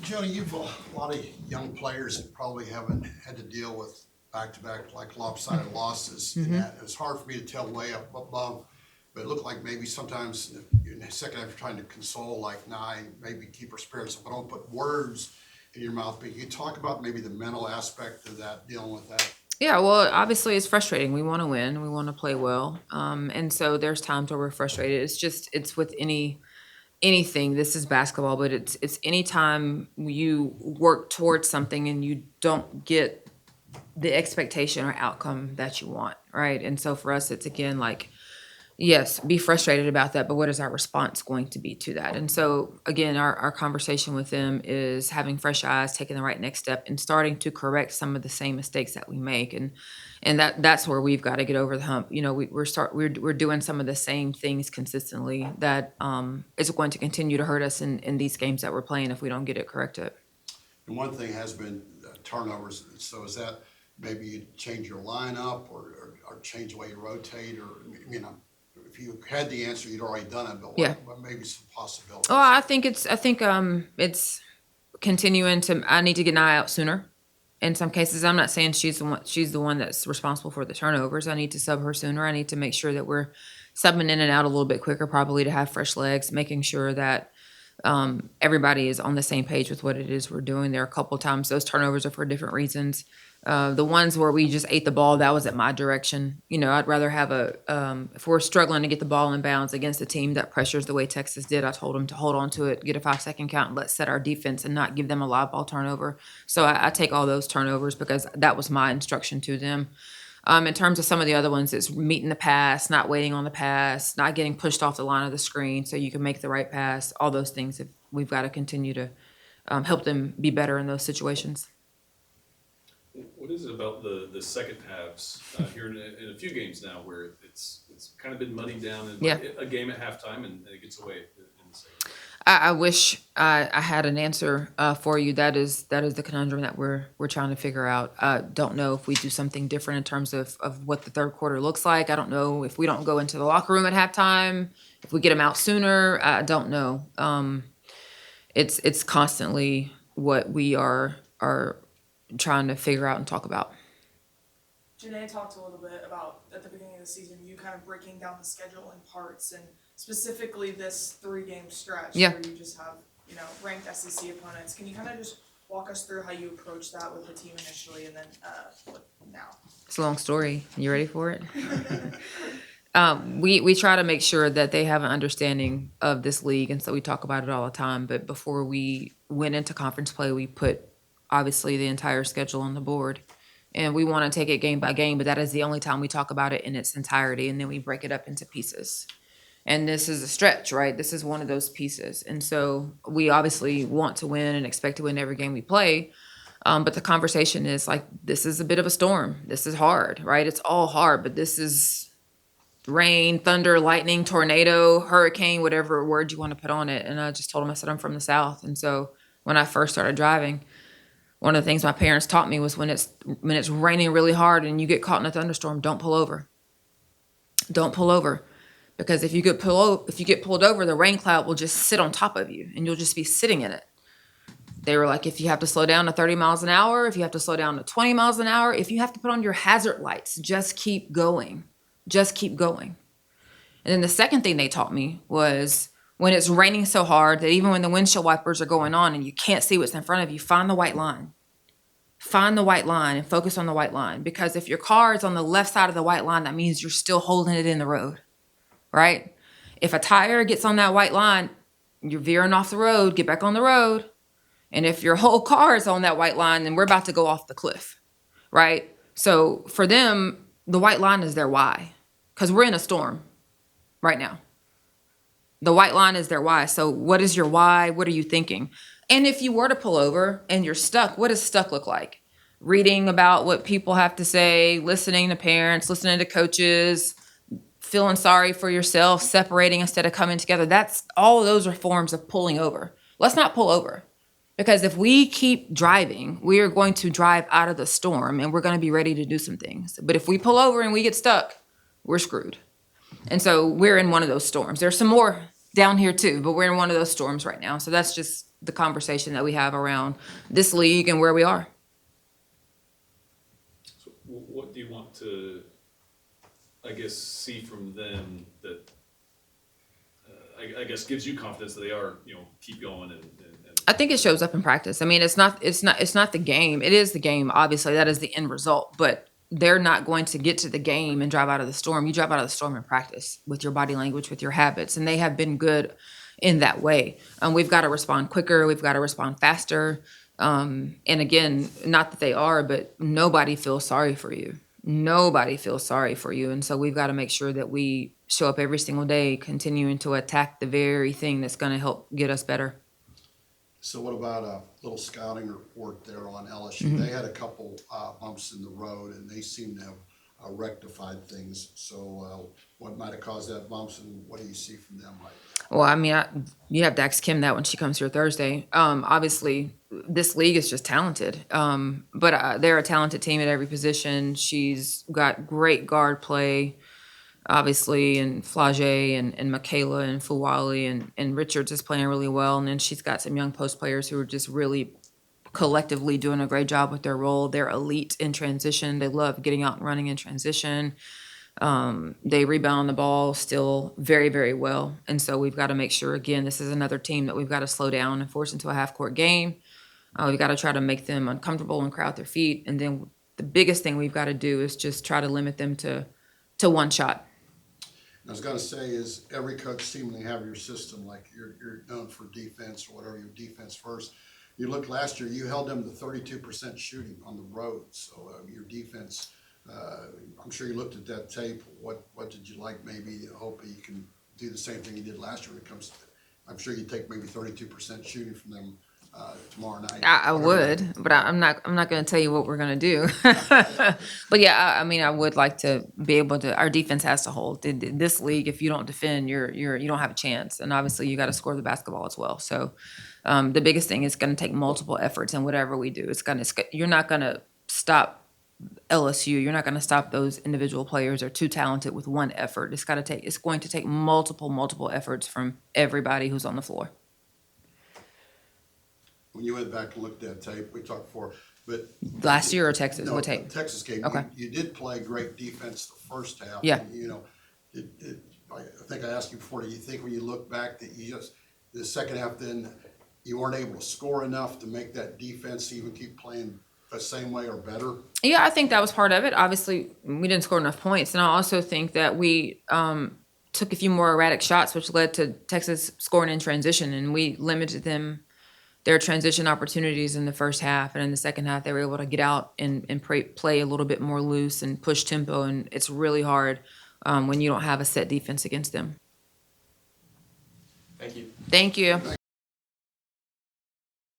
Joni, you've a lot of young players that probably haven't had to deal with back-to-back like lopsided losses. And that it's hard for me to tell way up above, but it looked like maybe sometimes in the second half you're trying to console, like, nah, maybe keep her spirits up. I don't put words in your mouth, but you talk about maybe the mental aspect of that, dealing with that. Yeah, well, obviously it's frustrating. We want to win. We want to play well. And so there's times where we're frustrated. It's with anything. This is basketball, but it's anytime you work towards something and you don't get the expectation or outcome that you want, right? And so for us, it's again like, yes, be frustrated about that, but what is our response going to be to that? And so again, our conversation with them is having fresh eyes, taking the right next step, and starting to correct some of the same mistakes that we make. And that's where we've got to get over the hump. You know, we're doing some of the same things consistently that is going to continue to hurt us in these games that we're playing if we don't get it corrected. And one thing has been turnovers. So is that maybe you change your lineup or change the way you rotate, or, you know, if you had the answer, you'd already done it, but Yeah. what maybe some possibilities? Oh, I think it's continuing to. I need to get Nia out sooner. In some cases, I'm not saying she's the one that's responsible for the turnovers. I need to sub her sooner. I need to make sure that we're subbing in and out a little bit quicker, probably to have fresh legs, making sure that everybody is on the same page with what it is we're doing. There are a couple times those turnovers are for different reasons. The ones where we just ate the ball, that was at my direction. You know, I'd rather have if we're struggling to get the ball in bounds against a team that pressures the way Texas did, I told them to hold on to it, get a 5-second count, and let's set our defense and not give them a live ball turnover. So I take all those turnovers because that was my instruction to them. In terms of some of the other ones, it's meeting the pass, not waiting on the pass, not getting pushed off the line of the screen so you can make the right pass. All those things we've got to continue to help them be better in those situations. What is it about the second halves here in a few games now where it's kind of been muddied down and Yeah. a game at halftime and it gets away in the second? I wish I had an answer for you. That is the conundrum that we're trying to figure out. I don't know if we do something different in terms of what the third quarter looks like. I don't know if we don't go into the locker room at halftime, if we get them out sooner. I don't know. It's constantly what we are trying to figure out and talk about. Janae talked a little bit about at the beginning of the season, you kind of breaking down the schedule in parts, and specifically this 3-game stretch Yeah. where you just have, you know, ranked SEC opponents. Can you kind of just walk us through how you approach that with the team initially and then now? It's a long story. You ready for it? We try to make sure that they have an understanding of this league, and so we talk about it all the time. But before we went into conference play, we put obviously the entire schedule on the board, and we want to take it game by game. But that is the only time we talk about it in its entirety, and then we break it up into pieces. And this is a stretch, right? This is one of those pieces, and so we obviously want to win and expect to win every game we play. But the conversation is like, this is a bit of a storm. This is hard, right? It's all hard, but this is rain, thunder, lightning, tornado, hurricane, whatever word you want to put on it. And I just told him, I said, I'm from the South. And so when I first started driving, one of the things my parents taught me was when it's raining really hard and you get caught in a thunderstorm, don't pull over. Don't pull over. Because if you get pulled over, the rain cloud will just sit on top of you and you'll just be sitting in it. They were like, if you have to slow down to 30 miles an hour, if you have to slow down to 20 miles an hour, if you have to put on your hazard lights, just keep going. Just keep going. And then the second thing they taught me was when it's raining so hard that even when the windshield wipers are going on and you can't see what's in front of you, find the white line. Find the white line and focus on the white line. Because if your car is on the left side of the white line, that means you're still holding it in the road, right? If a tire gets on that white line, you're veering off the road, get back on the road. And if your whole car is on that white line, then we're about to go off the cliff, right? So for them, the white line is their why, because we're in a storm right now. The white line is their why. So what is your why? What are you thinking? And if you were to pull over and you're stuck, what does stuck look like? Reading about what people have to say, listening to parents, listening to coaches, feeling sorry for yourself, separating instead of coming together. That's all of those are forms of pulling over. Let's not pull over. Because if we keep driving, we are going to drive out of the storm and we're going to be ready to do some things. But if we pull over and we get stuck, we're screwed. And so we're in one of those storms. There's some more down here too, but we're in one of those storms right now. So that's just the conversation that we have around this league and where we are. So what do you want to, I guess, see from them that, I guess gives you confidence that they are, keep going and I think it shows up in practice. I mean, it's not the game. It is the game. Obviously, that is the end result, but they're not going to get to the game and drive out of the storm. You drive out of the storm in practice with your body language, with your habits, and they have been good in that way. We've got to respond quicker. We've got to respond faster. And again, not that they are, but nobody feels sorry for you. Nobody feels sorry for you. And so we've got to make sure that we show up every single day, continuing to attack the very thing that's going to help get us better. So what about a little scouting report there on LSU? They had a couple bumps in the road, and they seem to have rectified things. So what might have caused that bumps, and what do you see from them right now? Well, I mean, you have to ask Kim that when she comes here Thursday. Obviously, this league is just talented, but they're a talented team at every position. She's got great guard play, obviously, and Flage and Michaela and Fuwali and Richards is playing really well. And then she's got some young post players who are just really collectively doing a great job with their role. They're elite in transition. They love getting out and running in transition. They rebound the ball still very, very well. And so we've got to make sure, again, this is another team that we've got to slow down and force into a half-court game. We've got to try to make them uncomfortable and crowd their feet. And then the biggest thing we've got to do is just try to limit them to one shot. I was gonna say is every coach seemingly have your system, like you're known for defense or whatever, your defense first. You look last year, you held them to 32% shooting on the road. So your defense, I'm sure you looked at that tape. What did you like? Maybe hope you can do the same thing you did last year when it comes to, I'm sure you take maybe 32% shooting from them tomorrow night. I would, but I'm not going to tell you what we're going to do. But yeah, I mean, I would like to be able to. Our defense has to hold. This league, if you don't defend, you don't have a chance. And obviously, you got to score the basketball as well. So the biggest thing is going to take multiple efforts in whatever we do. You're not going to stop LSU. You're not going to stop those individual players. They're too talented with one effort. It's going to take multiple efforts from everybody who's on the floor. When you went back and looked at tape, we talked before, but Last year or Texas? no, What tape? Texas game. Okay. You did play great defense the first half. Yeah. And, I think I asked you before. Do you think when you look back that the second half, then you weren't able to score enough to make that defense even keep playing the same way or better? Yeah, I think that was part of it. Obviously, we didn't score enough points. And I also think that we took a few more erratic shots, which led to Texas scoring in transition, and we limited their transition opportunities in the first half. And in the second half, they were able to get out and play a little bit more loose and push tempo. And it's really hard when you don't have a set defense against them. Thank you. Thank you.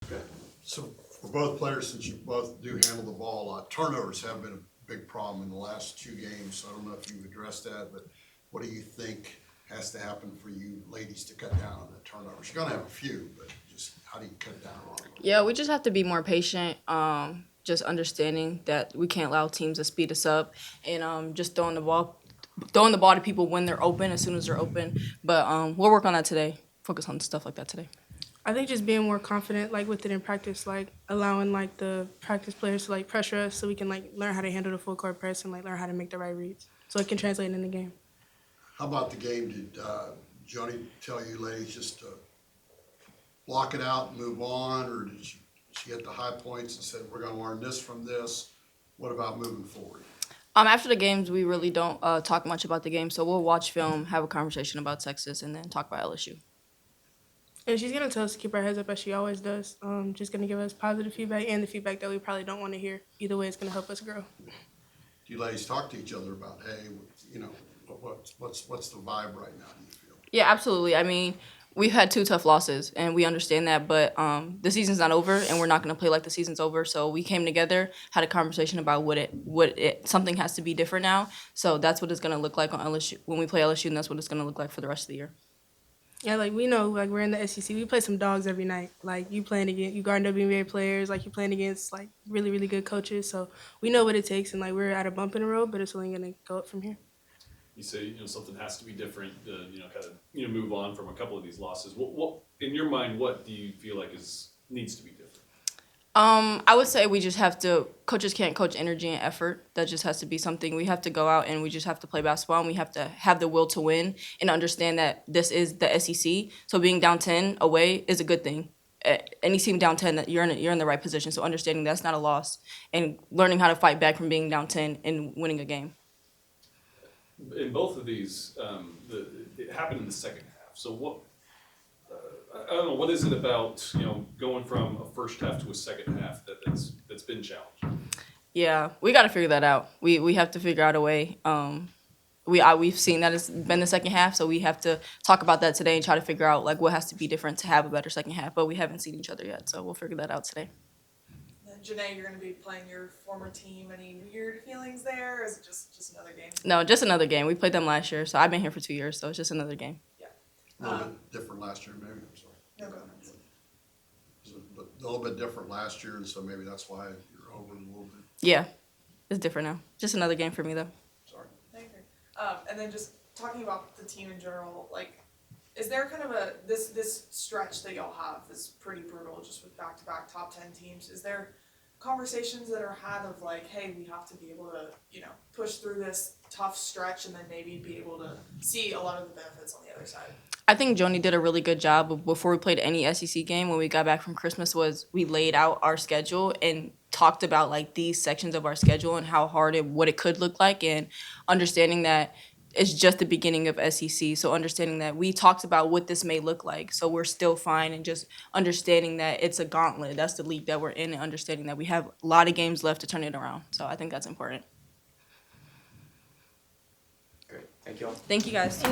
Okay. So for both players, since you both do handle the ball, turnovers have been a big problem in the last two games. So I don't know if you've addressed that, but what do you think has to happen for you ladies to cut down on the turnovers? You're gonna have a few, but just how do you cut down on them? Yeah, we just have to be more patient. Just understanding that we can't allow teams to speed us up, and just throwing the ball to people when they're open, as soon as they're open. But we'll work on that today. Focus on stuff like that today. I think just being more confident, with it in practice, allowing, the practice players to, pressure us so we can, learn how to handle the full court press and, learn how to make the right reads so it can translate in the game. How about the game? Did Joni tell you ladies just to block it out and move on, or did she hit the high points and said, we're going to learn this from this? What about moving forward? After the games, we really don't talk much about the game, so we'll watch film, have a conversation about Texas, and then talk about LSU. And she's going to tell us to keep our heads up as she always does. Just going to give us positive feedback and the feedback that we probably don't want to hear. Either way, it's going to help us grow. Do you ladies talk to each other about, hey, what's the vibe right now, do you feel? Yeah, absolutely. I mean, we've had 2 tough losses, and we understand that, but the season's not over, and we're not going to play like the season's over. So we came together, had a conversation about something has to be different now. So that's what it's going to look like on LSU when we play LSU, and that's what it's going to look like for the rest of the year. Yeah, we know, we're in the SEC. We play some dogs every night. You guarding WNBA players, you're playing against, really, really good coaches. So we know what it takes, and, we're at a bump in the road, but it's only going to go up from here. you say, something has to be different, kind of, move on from a couple of these losses. What, in your mind, what do you feel like needs to be different? I would say we just have to, coaches can't coach energy and effort. That just has to be something. We have to go out and we just have to play basketball, and we have to have the will to win and understand that this is the SEC. So being down 10 away is a good thing. Any team down 10, that you're in the right position. So understanding that's not a loss and learning how to fight back from being down 10 and winning a game. In both of these, it happened in the second half. So what, I don't know, what is it about, going from a first half to a second half that's been challenging? Yeah, we got to figure that out. We have to figure out a way. We've seen that it's been the second half, so we have to talk about that today and try to figure out like what has to be different to have a better second half. But we haven't seen each other yet, so we'll figure that out today. And Janae, you're gonna be playing your former team. Any weird feelings there, or is it just another game? No, just another game. We played them last year, so I've been here for 2 years, so it's just another game. Yeah. A little bit different last year, maybe, I'm sorry. No, go ahead. It was a little bit different last year, and so maybe that's why you're over a little bit. Yeah, it's different now. Just another game for me though. Sorry. I agree. And then just talking about the team in general, like, is there kind of this stretch that y'all have is pretty brutal, just with back-to-back top 10 teams? Is there conversations that are had of like, hey, we have to be able to, push through this tough stretch and then maybe be able to see a lot of the benefits on the other side? I think Joni did a really good job before we played any SEC game. When we got back from Christmas, was we laid out our schedule and talked about like these sections of our schedule and how hard what it could look like, and understanding that it's just the beginning of SEC. So understanding that we talked about what this may look like. So we're still fine, and just understanding that it's a gauntlet. That's the league that we're in, and understanding that we have a lot of games left to turn it around. So I think that's important. Great, thank you all. Thank you guys.